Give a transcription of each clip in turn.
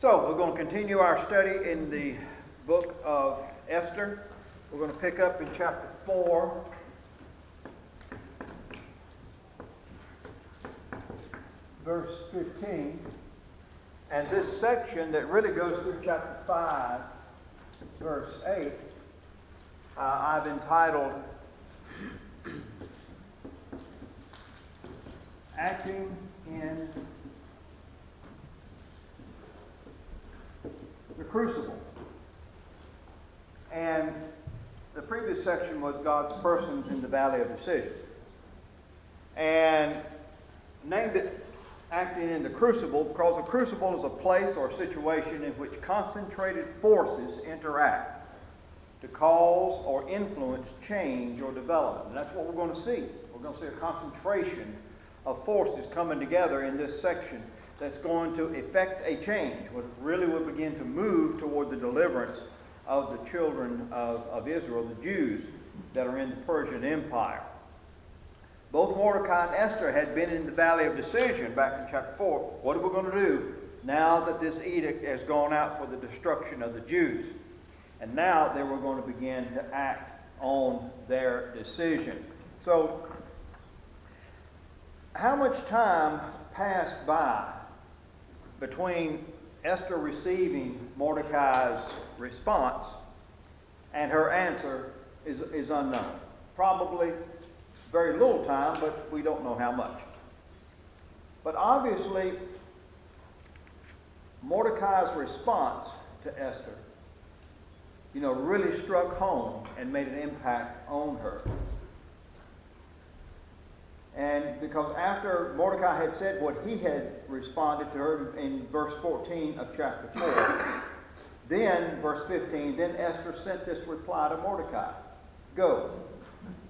So we're going to continue our study in the book of Esther. We're going to pick up in chapter 4. Verse 15. And this section that really goes through chapter 5, verse 8, I've entitled Acting in the Crucible. And the previous section was God's persons in the valley of decision. And named it Acting in the Crucible because a crucible is a place or situation in which concentrated forces interact to cause or influence change or development. And that's what we're going to see. We're going to see a concentration of forces coming together in this section that's going to effect a change, what really will begin to move toward the deliverance of the children of Israel, the Jews that are in the Persian Empire. Both Mordecai and Esther had been in the Valley of Decision back in chapter 4. What are we going to do now that this edict has gone out for the destruction of the Jews? And now they were going to begin to act on their decision. So, how much time passed by between Esther receiving Mordecai's response and her answer is unknown. Probably very little time, but we don't know how much. But obviously, Mordecai's response to Esther, really struck home and made an impact on her. And because after Mordecai had said what he had responded to her in verse 14 of chapter 4, then, verse 15, then Esther sent this reply to Mordecai. Go,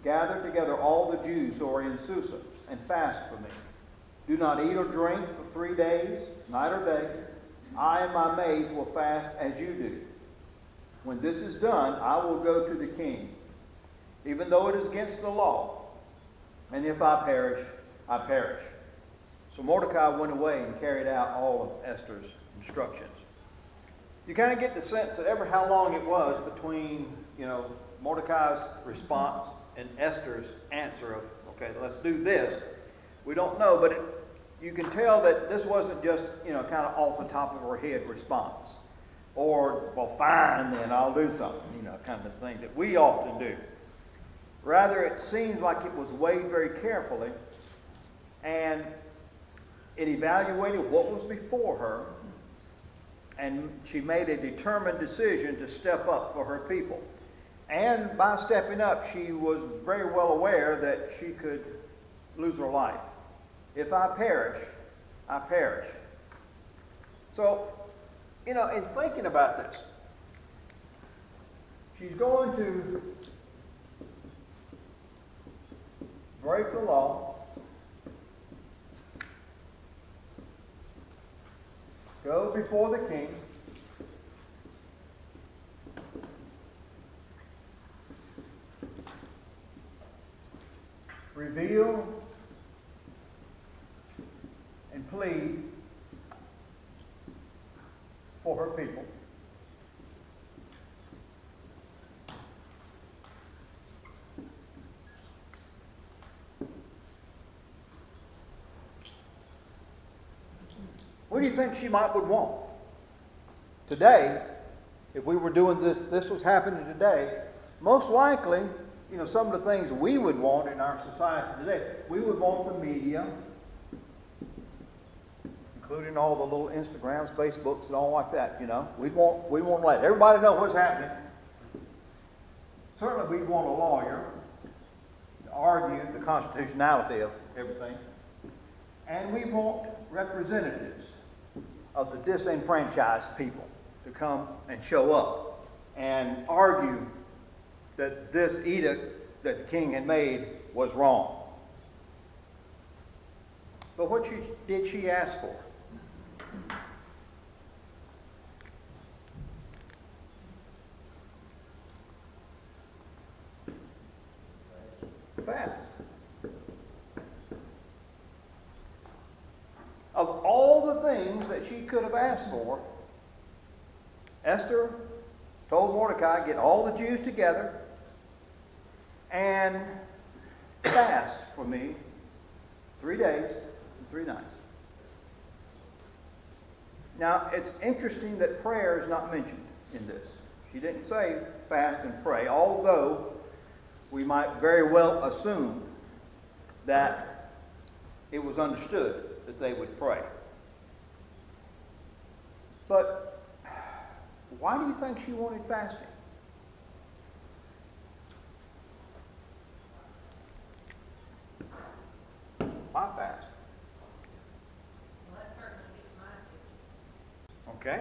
gather together all the Jews who are in Susa and fast for me. Do not eat or drink for 3 days, night or day. I and my maids will fast as you do. When this is done, I will go to the king, even though it is against the law. And if I perish, I perish. So Mordecai went away and carried out all of Esther's instructions. You kind of get the sense that ever how long it was between, Mordecai's response and Esther's answer of, okay, let's do this. We don't know, but you can tell that this wasn't just, kind of off the top of her head response. Or, well, fine then, I'll do something, kind of thing that we often do. Rather, it seems like it was weighed very carefully, and it evaluated what was before her, and she made a determined decision to step up for her people. And by stepping up, she was very well aware that she could lose her life. If I perish, I perish. So, in thinking about this, she's going to break the law, go before the king, reveal and plead for her people. What do you think she would want? Today, if we were doing this was happening today, most likely, some of the things we would want in our society today, we would want the media, including all the little Instagrams, Facebooks, and all like that, We'd want to let everybody know what's happening. Certainly we'd want a lawyer to argue the constitutionality of everything. And we want representatives of the disenfranchised people to come and show up and argue that this edict that the king had made was wrong. But what did she ask for? Fast. Of all the things that she could have asked for, Esther told Mordecai, get all the Jews together and fast for me 3 days and 3 nights. Now, it's interesting that prayer is not mentioned in this. She didn't say fast and pray, although we might very well assume that it was understood that they would pray. But why do you think she wanted fasting? Why fast? Well, that certainly gets my attention. Okay.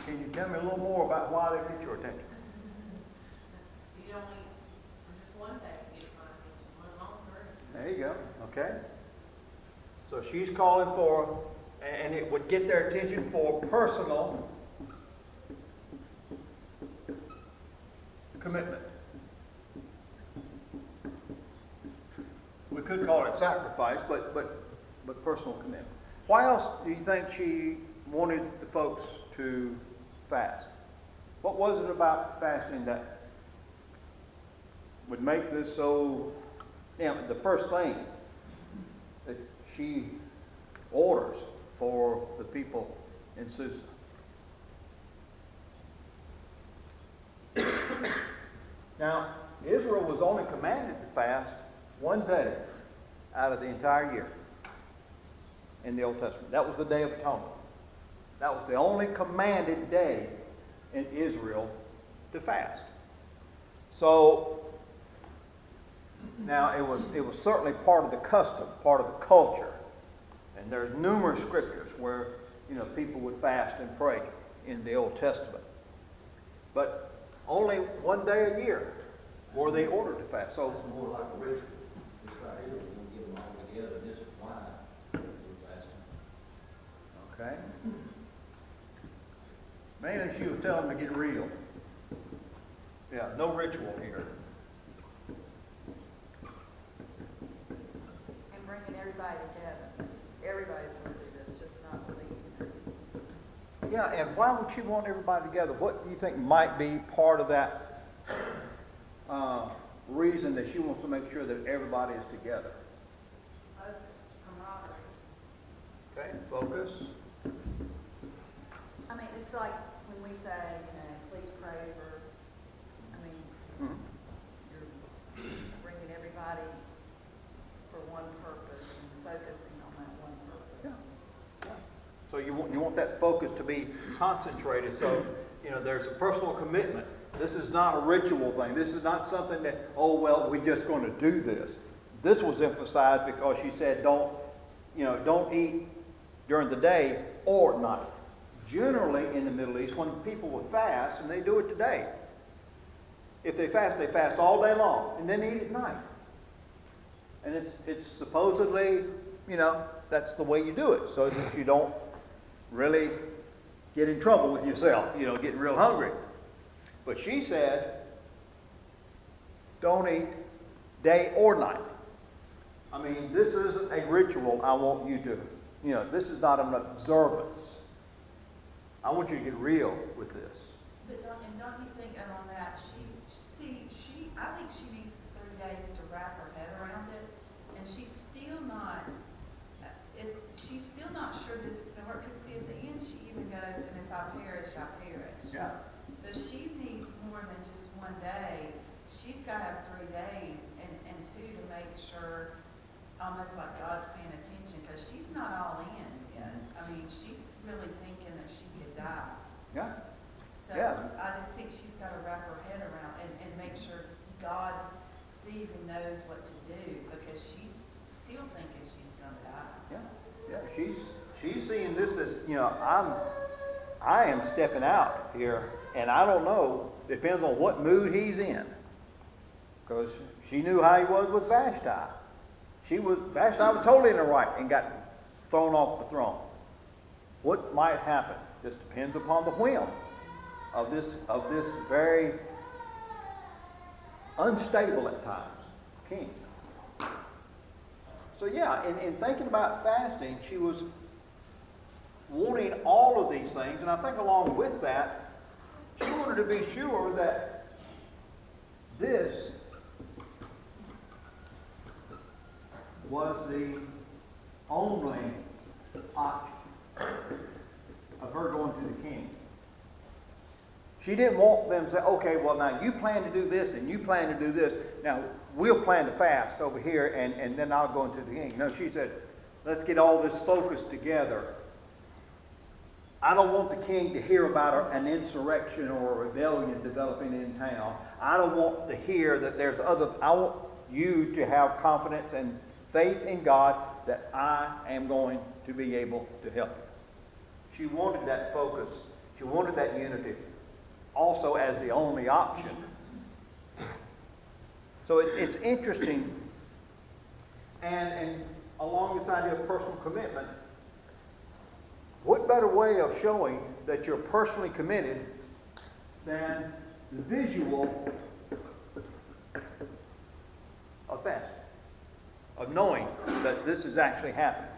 Can you tell me a little more about why they get your attention? You only, for just one day, it gets my attention, one longer. There you go. Okay. So she's calling for, and it would get their attention for personal commitment. We could call it sacrifice, but personal commitment. Why else do you think she wanted the folks to fast? What was it about fasting that would make this so, the first thing that she orders for the people in Susa? Now, Israel was only commanded to fast one day out of the entire year in the Old Testament. That was the Day of Atonement. That was the only commanded day in Israel to fast. So, now it was certainly part of the custom, part of the culture. And there's numerous scriptures where, people would fast and pray in the Old Testament. But only one day a year were they ordered to fast. So It's more like a ritual. This right here, we're going to get them all together, and this is why we're fasting. okay. Mainly she was telling them to get real. Yeah, no ritual here. And bringing everybody together. Everybody's going to do this, just not the lead. Yeah, and why would she want everybody together? What do you think might be part of that reason that she wants to make sure that everybody is together? Focused, camaraderie. Okay, focus. I mean, it's like when we say, please pray for, Mhm. you're bringing everybody for one purpose and focusing on that one purpose. Yeah. So you want that focus to be concentrated. So, there's a personal commitment. This is not a ritual thing. This is not something that, we're just going to do this. This was emphasized because she said, don't eat during the day or night. Generally in the Middle East, when people would fast, and they do it today, if they fast all day long and then eat at night. And it's supposedly, that's the way you do it, so that you don't really get in trouble with yourself, getting real hungry. But she said, don't eat day or night. I mean, this isn't a ritual I want you to, this is not an observance. I want you to get real with this. But don't you think, and on that, I think she needs 3 days to wrap her head around it, and she's still not sure this is going to work, because see, at the end she even goes, and if I perish, I perish. Yeah. So she needs more than just 1 day. She's got to have 3 days, and 2 to make sure, almost like God's paying attention, because she's not all in yet. I mean, she's really thinking that she could die. Yeah. So Yeah. I just think she's got to wrap her head around and make sure God sees and knows what to do, because she's still thinking she's going to die. Yeah. She's seeing this as, I am stepping out here, and I don't know, depends on what mood he's in. Because she knew how he was with Vashti. Vashti was totally in the right and got thrown off the throne. What might happen just depends upon the whim of this very unstable at times king. So yeah, in thinking about fasting, she was wanting all of these things, and I think along with that, she wanted to be sure that this was the only option of her going to the king. She didn't want them to say, okay, well now you plan to do this and you plan to do this. Now we'll plan to fast over here and then I'll go into the king. No, she said, let's get all this focused together. I don't want the king to hear about an insurrection or a rebellion developing in town. I don't want to hear that there's others. I want you to have confidence and faith in God that I am going to be able to help you. She wanted that focus. She wanted that unity also as the only option. So it's interesting. And along this idea of personal commitment, what better way of showing that you're personally committed than the visual of fasting, of knowing that this is actually happening?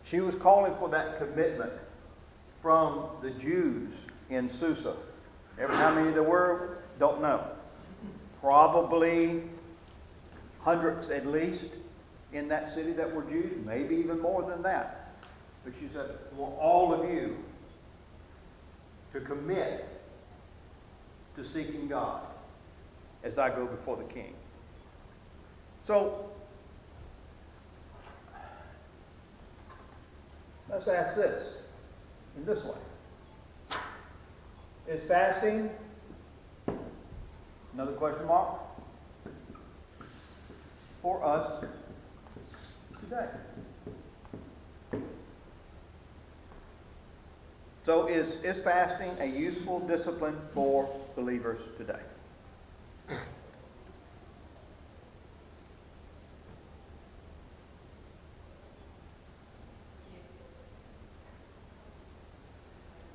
She was calling for that commitment from the Jews in Susa. How many there were, don't know. Probably hundreds at least in that city that were Jews, maybe even more than that. But she said, I want all of you to commit to seeking God as I go before the king. So, let's ask this in this way. Is fasting, another question mark, for us today? So is fasting a useful discipline for believers today?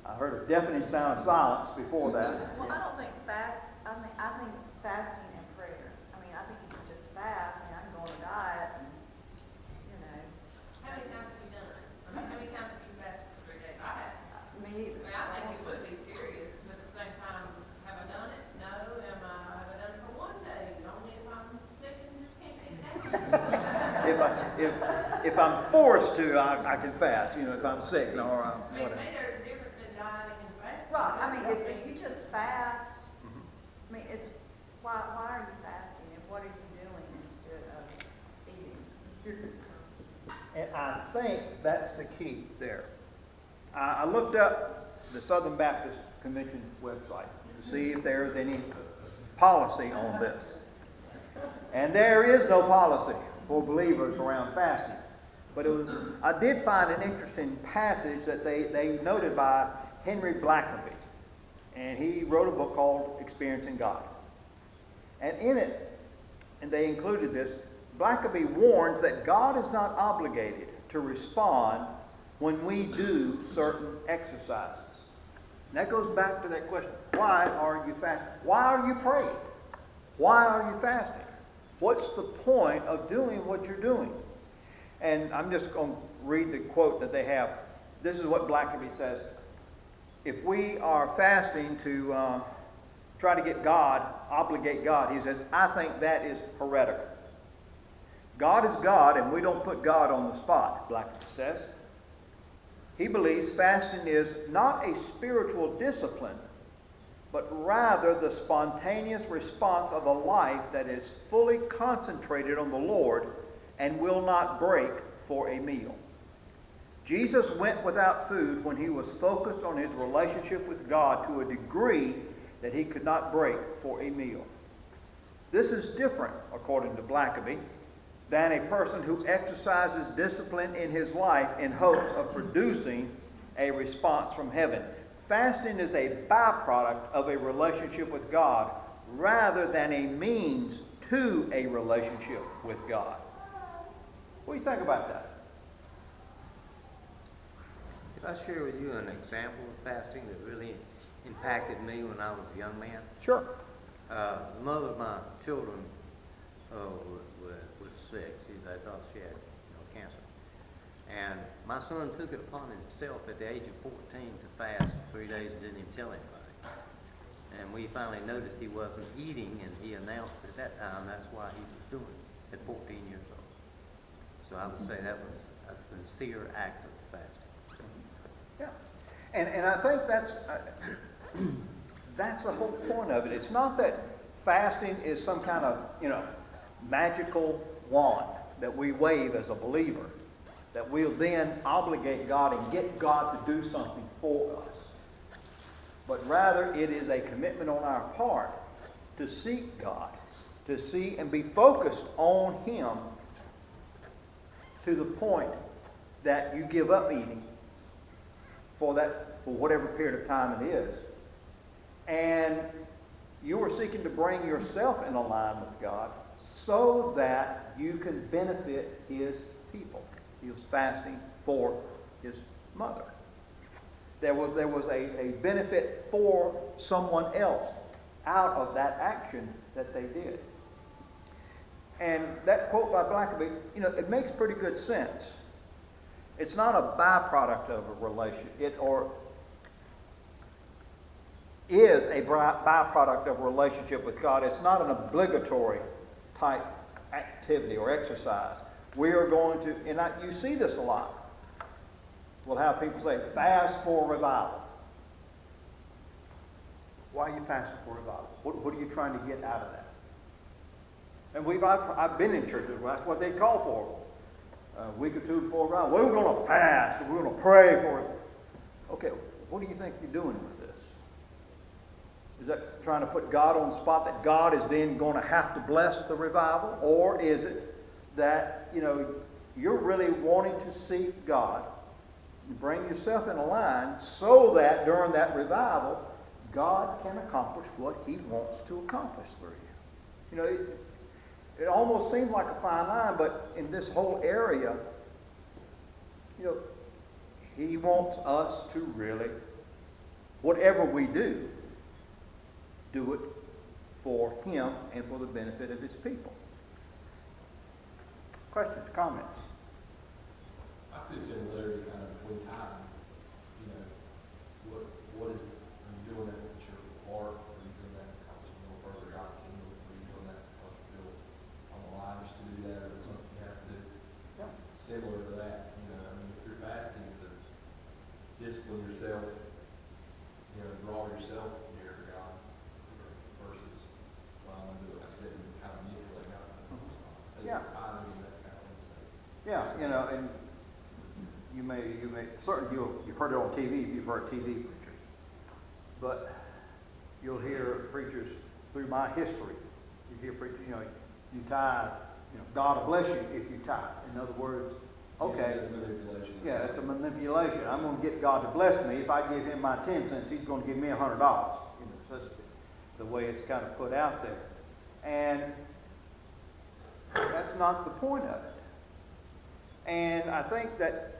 I heard a deafening sound of silence before that. Well, I don't think I think fasting and prayer. I mean, I think you can just fast, and I can go on a diet, and, you know. How many times have you done it? I mean, how many times have you fasted for 3 days? I have. Me I either. mean, I think it would be serious, but at the same time, have I done it? No. Have I done it for 1 day? Only if I'm sick and just can't eat that. If I'm forced to, I can fast. You know, if I'm sick or I mean, whatever. maybe there's a difference in dieting and fasting. Right, I mean, if you just fast, I mean, it's, why are you fasting, and what are you doing instead of eating? And I think that's the key there. I looked up the Southern Baptist Convention website to see if there's any policy on this. And there is no policy for believers around fasting. But I did find an interesting passage that they noted by Henry Blackaby. And he wrote a book called Experiencing God. And in it, and they included this, Blackaby warns that God is not obligated to respond when we do certain exercises. And that goes back to that question, why are you fasting? Why are you praying? Why are you fasting? What's the point of doing what you're doing? And I'm just going to read the quote that they have. This is what Blackaby says. If we are fasting to try to get God, obligate God, he says, I think that is heretical. God is God, and we don't put God on the spot, Blackaby says. He believes fasting is not a spiritual discipline, but rather the spontaneous response of a life that is fully concentrated on the Lord and will not break for a meal. Jesus went without food when he was focused on his relationship with God to a degree that he could not break for a meal. This is different, according to Blackaby, than a person who exercises discipline in his life in hopes of producing a response from heaven. Fasting is a byproduct of a relationship with God rather than a means to a relationship with God. What do you think about that? Could I share with you an example of fasting that really impacted me when I was a young man? Sure. The mother of my children was sick. They thought she had cancer. And My son took it upon himself at the age of 14 to fast for 3 days and didn't even tell anybody. And we finally noticed he wasn't eating, and he announced at that time that's why he was doing it at 14 years old. So I would say that was a sincere act of fasting. Yeah. And I think that's the whole point of it. It's not that fasting is some kind of, magical wand that we wave as a believer, that we'll then obligate God and get God to do something for us. But rather, it is a commitment on our part to seek God, to see and be focused on Him to the point that you give up eating for whatever period of time it is. And you are seeking to bring yourself in alignment with God so that you can benefit His people. He was fasting for his mother. There was a benefit for someone else out of that action that they did. And that quote by Blackaby, it makes pretty good sense. It's not a byproduct of a relationship, or is a byproduct of a relationship with God. It's not an obligatory type activity or exercise. We are going to, and you see this a lot. We'll have people say, fast for revival. Why are you fasting for revival? What are you trying to get out of that? And I've been in churches where that's what they call for. A week or two before revival. We're going to fast, and we're going to pray for it. Okay, what do you think you're doing with this? Is that trying to put God on the spot that God is then going to have to bless the revival? Or is it that, you're really wanting to seek God, and bring yourself in a line so that during that revival, God can accomplish what He wants to accomplish through you? It almost seems like a fine line, but in this whole area, He wants us to really, whatever we do it for Him and for the benefit of His people. Questions, comments? I see a similarity kind of between time. What is, are you doing that at your heart? Are you doing that because you know further God's kingdom? Are you doing that because you feel obliged to do that, or is something you have to do? Yeah. Similar to that, if you're fasting to discipline yourself, draw yourself near to God, versus, well, I'm going to do it, like I said, and kind of manipulate God. Yeah. Yeah, and you may certainly you've heard it on TV if you've heard TV preachers, but you'll hear preachers through my history. You hear preachers, you tithe, God will bless you if you tithe. In other words, okay, it's manipulation. Yeah, it's a manipulation. I'm going to get God to bless me. If I give Him my 10 cents, He's going to give me $100. That's the way it's kind of put out there, and that's not the point of it. And I think that,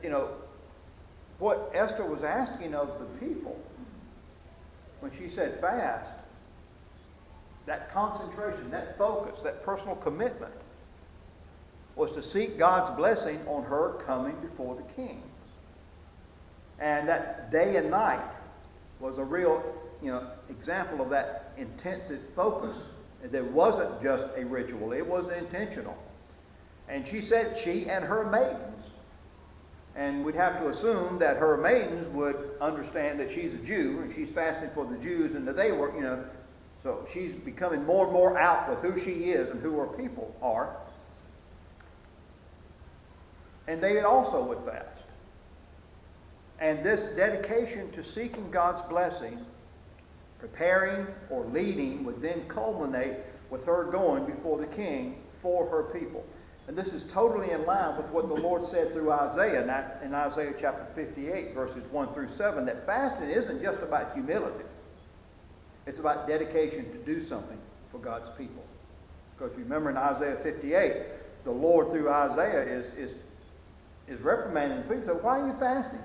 what Esther was asking of the people when she said fast, that concentration, that focus, that personal commitment was to seek God's blessing on her coming before the king. And that day and night was a real, example of that intensive focus. There wasn't just a ritual, it was intentional. And she said she and her maidens, and we'd have to assume that her maidens would understand that she's a Jew and she's fasting for the Jews and that they were, so she's becoming more and more out with who she is and who her people are. And they also would fast. And this dedication to seeking God's blessing, preparing or leading, would then culminate with her going before the king for her people. And this is totally in line with what the Lord said through Isaiah in Isaiah chapter 58, verses 1 through 7, that fasting isn't just about humility. It's about dedication to do something for God's people. Because remember in Isaiah 58, the Lord through Isaiah is reprimanding the people. So why are you fasting?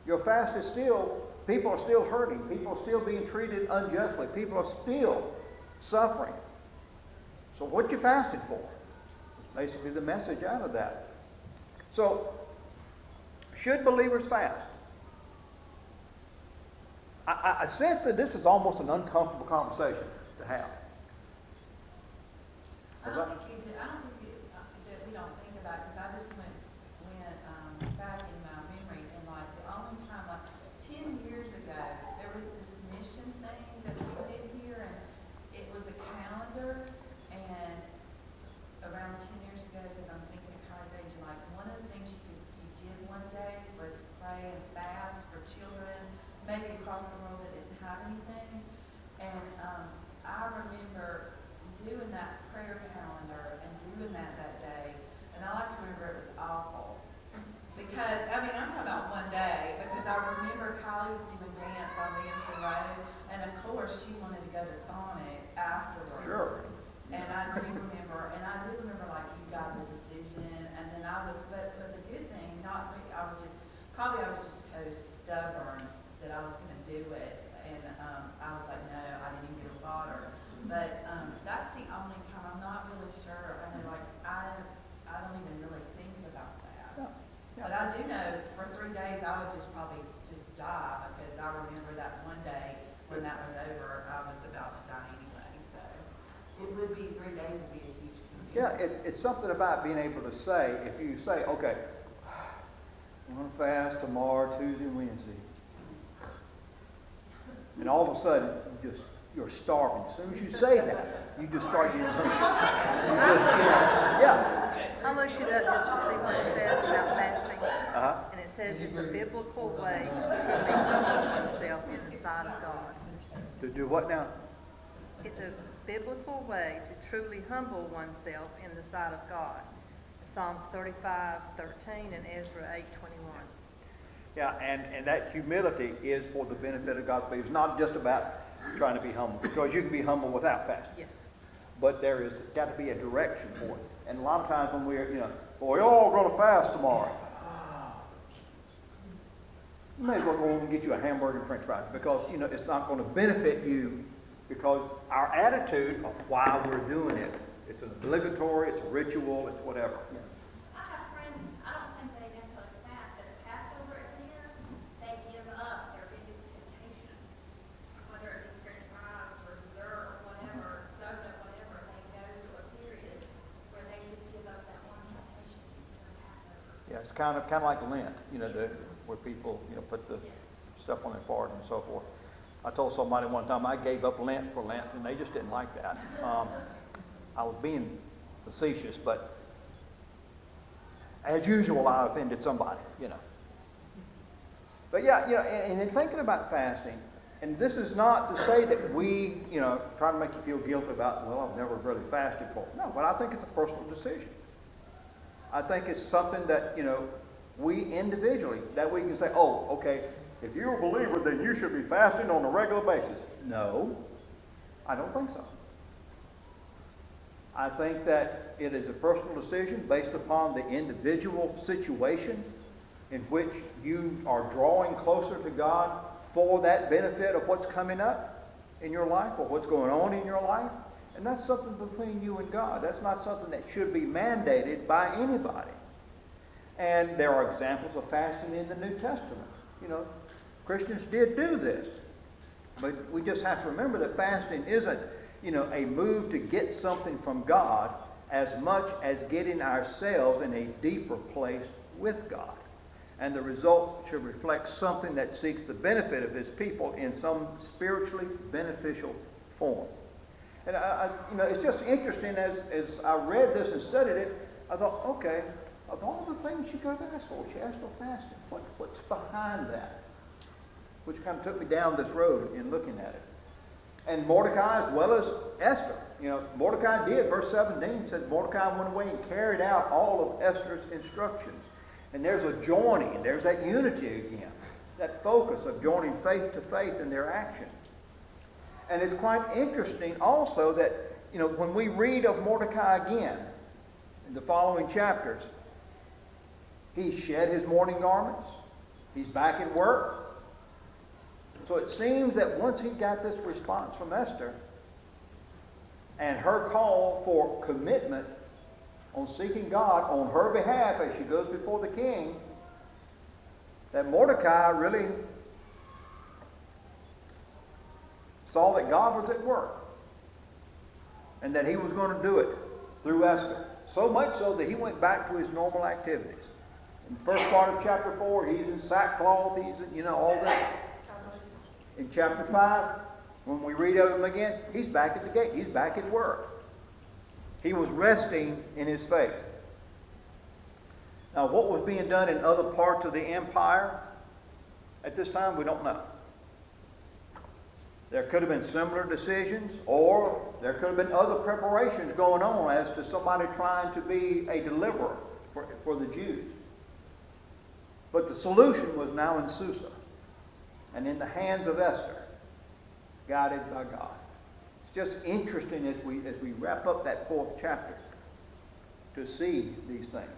Your fast is people are still hurting. People are still being treated unjustly. People are still suffering. So what you fasting for? It's basically the message out of that. So, should believers fast? I sense that this is almost an uncomfortable conversation to have. I don't think it's that we don't think about it, because I just went back in my memory, and like the only time, like 10 years ago, there was this mission thing that we did here, and it was a calendar, and around 10 years ago, because I'm thinking of Kai's age, like one of the things you did one day was pray and fast for children, maybe across the world that didn't have anything, and I remember doing that prayer calendar and doing that day, and I like to remember it was awful. Because, I mean, I'm talking about one day, because I remember Kylie was doing dance on Williamson Road, and of course, she wanted to go to Sonic afterwards. Sure. And I do remember, like, you got the decision, and then I was, but the good thing, I was just so stubborn that I was gonna do it, and I was like, no, I didn't even get a water. But that's the only time. I'm not really sure. I know, like, I don't even really think about that. Yeah. Yeah. But I do know for 3 days I would probably die, because I remember that one day when that was over, I was about to die anyway. So it would be 3 days would be a huge commitment. Yeah, it's something about being able to say, if you say, okay, I'm going to fast tomorrow, Tuesday and Wednesday. And all of a sudden, you're starving. As soon as you say that, you just start getting hungry. Yeah. I looked it up just to see what it says about fasting. Uh-huh. And it says it's a biblical way to truly humble oneself in the sight of God. To do what now? It's a biblical way to truly humble oneself in the sight of God. Psalms 35:13 and Ezra 8:21. Yeah, and that humility is for the benefit of God's people. It's not just about trying to be humble, because you can be humble without fasting. Yes. But there is got to be a direction for it. And a lot of times when we're, well, we're all going to fast tomorrow. You may as well go home and get you a hamburger and french fries, because, it's not going to benefit you, because our attitude of why we're doing it, it's an obligatory, it's a ritual, it's whatever. I have friends, I don't think they necessarily fast, but at Passover every year, they give up their biggest temptation. Whether it be french fries or dessert or whatever, soda, whatever, they go to a period where they just give up that one temptation for Passover. Yeah, it's kind of like Lent, where people, put the stuff on their forehead and so forth. I told somebody one time I gave up Lent for Lent, and they just didn't like that. I was being facetious, but as usual, I offended somebody, But yeah, and in thinking about fasting, and this is not to say that we, try to make you feel guilty about, well, I've never really fasted before. No, but I think it's a personal decision. I think it's something that, we individually, that we can say, oh, okay, if you're a believer, then you should be fasting on a regular basis. No, I don't think so. I think that it is a personal decision based upon the individual situation in which you are drawing closer to God for that benefit of what's coming up in your life or what's going on in your life. And that's something between you and God. That's not something that should be mandated by anybody. And there are examples of fasting in the New Testament. Christians did do this. But we just have to remember that fasting isn't, a move to get something from God as much as getting ourselves in a deeper place with God. And the results should reflect something that seeks the benefit of His people in some spiritually beneficial form. And it's just interesting as I read this and studied it, I thought, okay, of all the things she could have asked for, she asked for fasting. What's behind that? Which kind of took me down this road in looking at it. And Mordecai as well as Esther. Mordecai did. Verse 17 says Mordecai went away and carried out all of Esther's instructions. And there's a joining. There's that unity again. That focus of joining faith to faith in their action. And it's quite interesting also that, when we read of Mordecai again in the following chapters, he shed his mourning garments. He's back at work. So it seems that once he got this response from Esther and her call for commitment on seeking God on her behalf as she goes before the king, that Mordecai really saw that God was at work and that he was going to do it through Esther. So much so that he went back to his normal activities. In the first part of chapter 4, he's in sackcloth, he's in, all that. In chapter 5, when we read of him again, he's back at the gate. He's back at work. He was resting in his faith. Now, what was being done in other parts of the empire at this time, we don't know. There could have been similar decisions, or there could have been other preparations going on as to somebody trying to be a deliverer for the Jews. But the solution was now in Susa and in the hands of Esther, guided by God. It's just interesting as we wrap up that 4th chapter to see these things.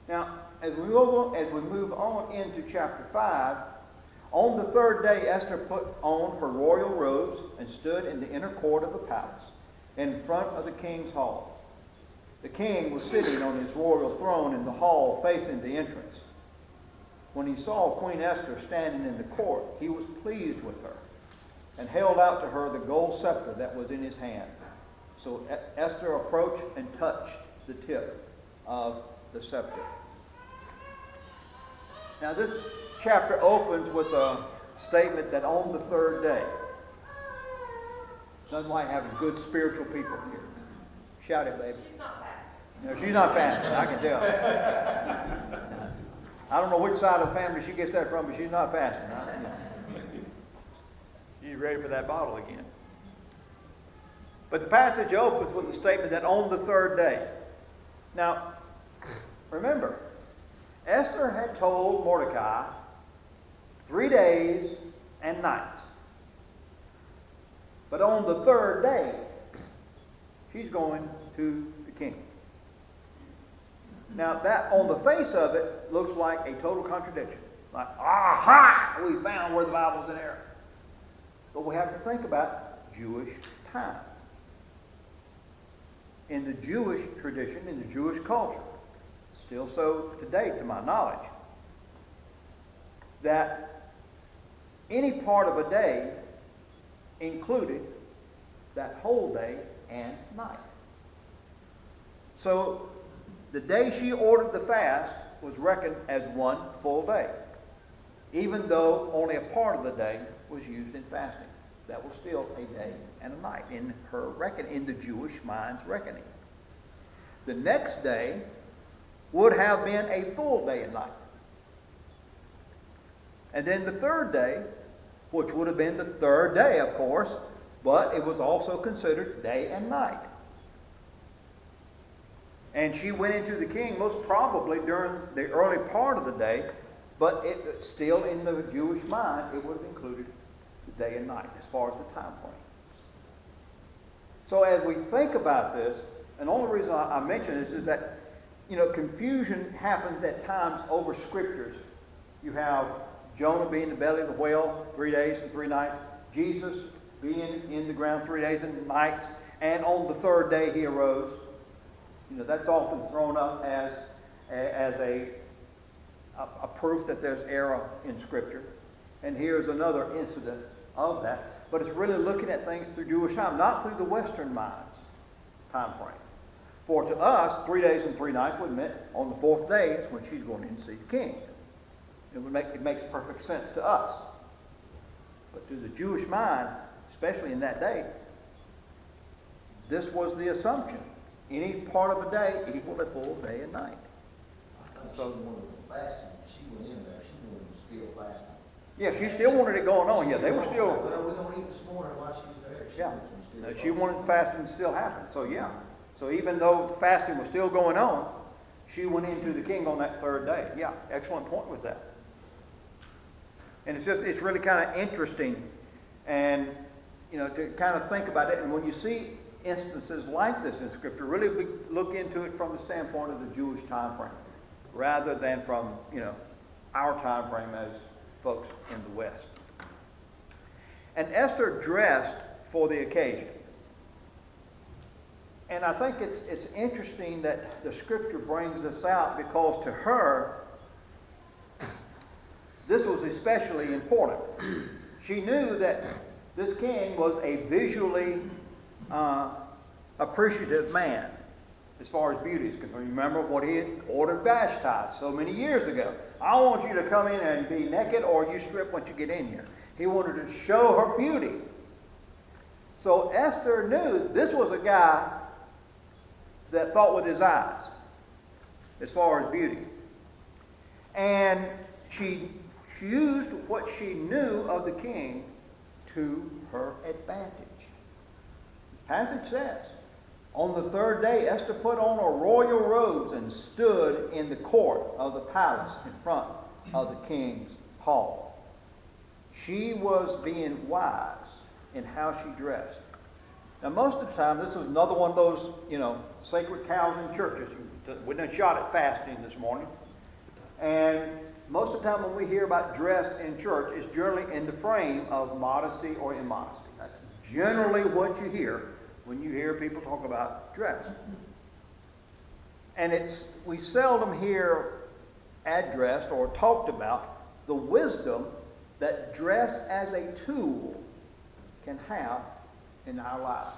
Now, as we move on into chapter 5, on the 3rd day, Esther put on her royal robes and stood in the inner court of the palace, in front of the king's hall. The king was sitting on his royal throne in the hall facing the entrance. When he saw Queen Esther standing in the court, he was pleased with her and held out to her the gold scepter that was in his hand. So Esther approached and touched the tip of the scepter. Now this chapter opens with a statement that on the 3rd day. Nothing like having good spiritual people here. Shout it, baby. She's not fasting. No, she's not fasting, I can tell. I don't know which side of the family she gets that from, but she's not fasting. She's ready for that bottle again. But the passage opens with a statement that on the 3rd day. Now, remember, Esther had told Mordecai 3 days and nights. But on the 3rd day, she's going to the king. Now that, on the face of it, looks like a total contradiction. Like, aha! We found where the Bible's in error. But we have to think about Jewish time. In the Jewish tradition, in the Jewish culture, still so today to my knowledge, that any part of a day included that whole day and night. So the day she ordered the fast was reckoned as one full day, even though only a part of the day was used in fasting. That was still a day and a night in her reckoning, in the Jewish mind's reckoning. The next day would have been a full day and night. And then the 3rd day, which would have been the 3rd day, of course, but it was also considered day and night. And she went into the king most probably during the early part of the day, but it still in the Jewish mind, it would have included the day and night as far as the time frame. So as we think about this, and the only reason I mention this is that, confusion happens at times over scriptures. You have Jonah being in the belly of the whale 3 days and 3 nights, Jesus being in the ground 3 days and nights, and on the 3rd day he arose. That's often thrown up as a proof that there's error in Scripture. And here's another incident of that. But it's really looking at things through Jewish time, not through the Western mind's time frame. For to us, 3 days and 3 nights would mean on the 4th day is when she's going in to see the king. It makes perfect sense to us. But to the Jewish mind, especially in that day, this was the assumption. Any part of a day equal a full day and night. I thought she wanted to fasting. She went in there. She wanted to still fasting. Yeah, she still wanted it going on. Yeah, they were still. Well, we're going to eat this morning while she's there. Yeah, she wanted fasting to still happen. So yeah. So even though fasting was still going on, she went into the king on that 3rd day. Yeah, excellent point with that. And it's really kind of interesting, and to kind of think about it. And when you see instances like this in Scripture, really look into it from the standpoint of the Jewish time frame, rather than from our time frame as folks in the West. And Esther dressed for the occasion. And I think it's interesting that the scripture brings this out, because to her, this was especially important. She knew that this king was a visually appreciative man as far as beauty is concerned. Remember what he had ordered Vashti so many years ago. I want you to come in and be naked, or you strip once you get in here. He wanted to show her beauty. So Esther knew this was a guy that thought with his eyes as far as beauty. And she used what she knew of the king to her advantage. The passage says, on the third day, Esther put on her royal robes and stood in the court of the palace in front of the king's hall. She was being wise in how she dressed. Now, most of the time, this is another one of those, sacred cows in churches. We done shot at fasting this morning. And most of the time when we hear about dress in church, it's generally in the frame of modesty or immodesty. That's generally what you hear when you hear people talk about dress. And we seldom hear addressed or talked about the wisdom that dress as a tool can have in our lives.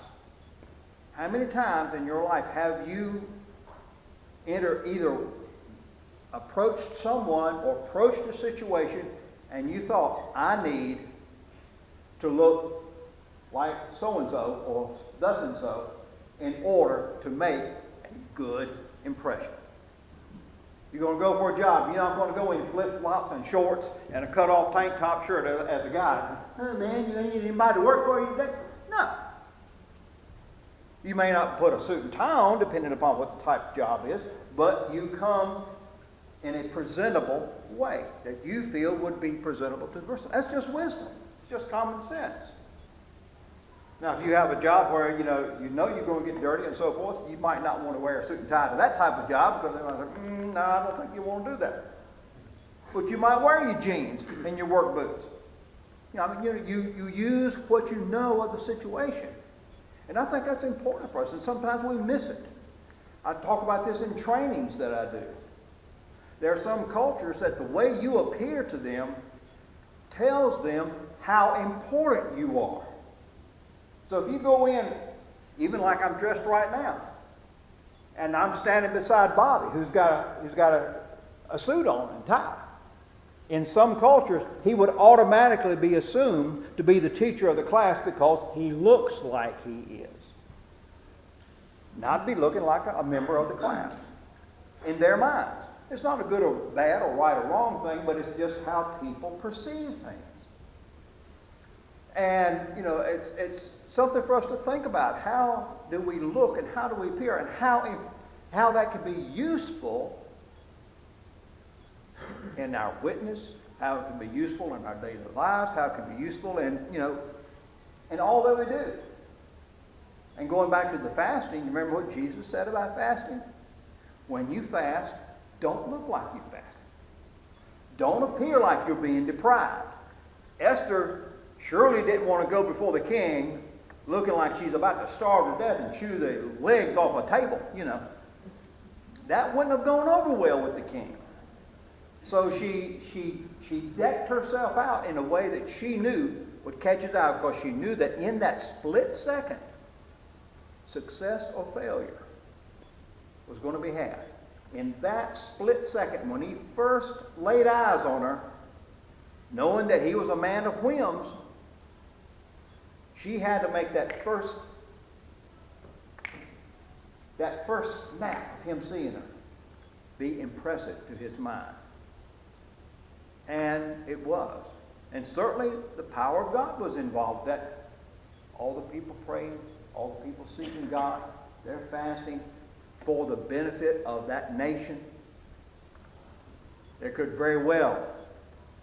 How many times in your life have you either approached someone or approached a situation and you thought, I need to look like so-and-so or thus-and-so in order to make a good impression? You're going to go for a job. You're not going to go in flip-flops and shorts and a cut-off tank top shirt as a guy. Oh, man, you ain't anybody to work for you today? No. You may not put a suit and tie on, depending upon what the type of job is, but you come in a presentable way that you feel would be presentable to the person. That's just wisdom. It's just common sense. Now, if you have a job where you know you're going to get dirty and so forth, you might not want to wear a suit and tie to that type of job, because they might say, no, I don't think you want to do that. But you might wear your jeans and your work boots. You use what you know of the situation. And I think that's important for us, and sometimes we miss it. I talk about this in trainings that I do. There are some cultures that the way you appear to them tells them how important you are. So if you go in, even like I'm dressed right now, and I'm standing beside Bobby, who's got a suit on and tie. In some cultures, he would automatically be assumed to be the teacher of the class because he looks like he is. Not be looking like a member of the class in their minds. It's not a good or bad or right or wrong thing, but it's just how people perceive things. And, it's something for us to think about. How do we look and how do we appear, and how that can be useful in our witness, how it can be useful in our daily lives, how it can be useful in all that we do. And going back to the fasting, you remember what Jesus said about fasting? When you fast, don't look like you fast. Don't appear like you're being deprived. Esther surely didn't want to go before the king looking like she's about to starve to death and chew the legs off a table, That wouldn't have gone over well with the king. So she decked herself out in a way that she knew would catch his eye, because she knew that in that split second, success or failure was going to be had. In that split second, when he first laid eyes on her, knowing that he was a man of whims, she had to make that first snap of him seeing her be impressive to his mind. And it was. And certainly the power of God was involved. That all the people praying, all the people seeking God, they're fasting for the benefit of that nation. There could very well,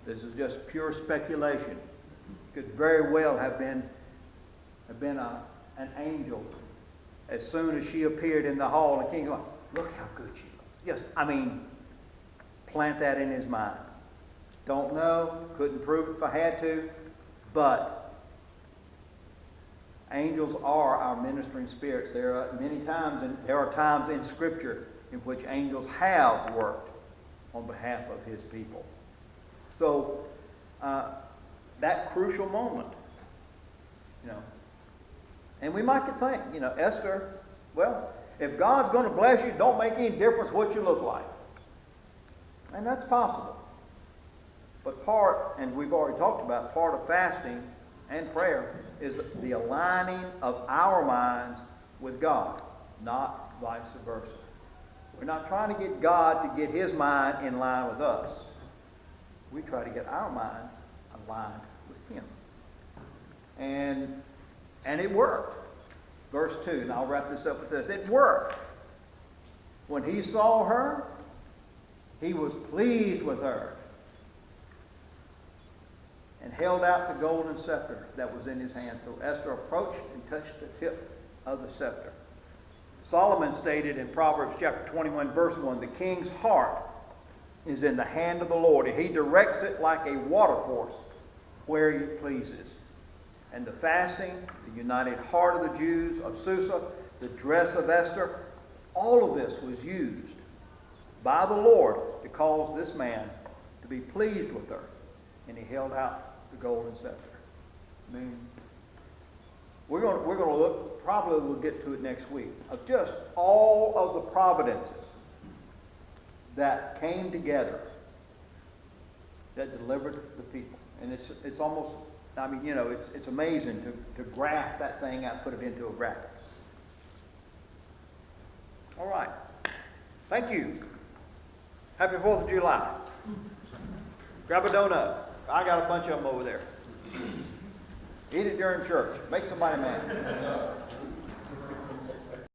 this is just pure speculation, could very well have been an angel. As soon as she appeared in the hall, the king was like, look how good she looks. Yes, plant that in his mind. Don't know, couldn't prove it if I had to, but Angels are our ministering spirits. There are times in Scripture in which angels have worked on behalf of his people. So, that crucial moment, and we might think, Esther, well, if God's going to bless you, don't make any difference what you look like. And that's possible. But and we've already talked about, part of fasting and prayer is the aligning of our minds with God, not vice versa. We're not trying to get God to get his mind in line with us. We try to get our minds aligned with him. And it worked. Verse 2, and I'll wrap this up with this. It worked. When he saw her, he was pleased with her and held out the golden scepter that was in his hand. So Esther approached and touched the tip of the scepter. Solomon stated in Proverbs chapter 21, verse 1, the king's heart is in the hand of the Lord, and he directs it like a watercourse where he pleases. And the fasting, the united heart of the Jews of Susa, the dress of Esther, all of this was used by the Lord to cause this man to be pleased with her. And he held out the golden scepter. I mean, we're going to look, probably we'll get to it next week, of just all of the providences that came together that delivered the people. And it's almost, I mean, it's amazing to graph that thing out, put it into a graphic. All right. Thank you. Happy 4th of July. Grab a donut. I got a bunch of them over there. Eat it during church. Make somebody mad.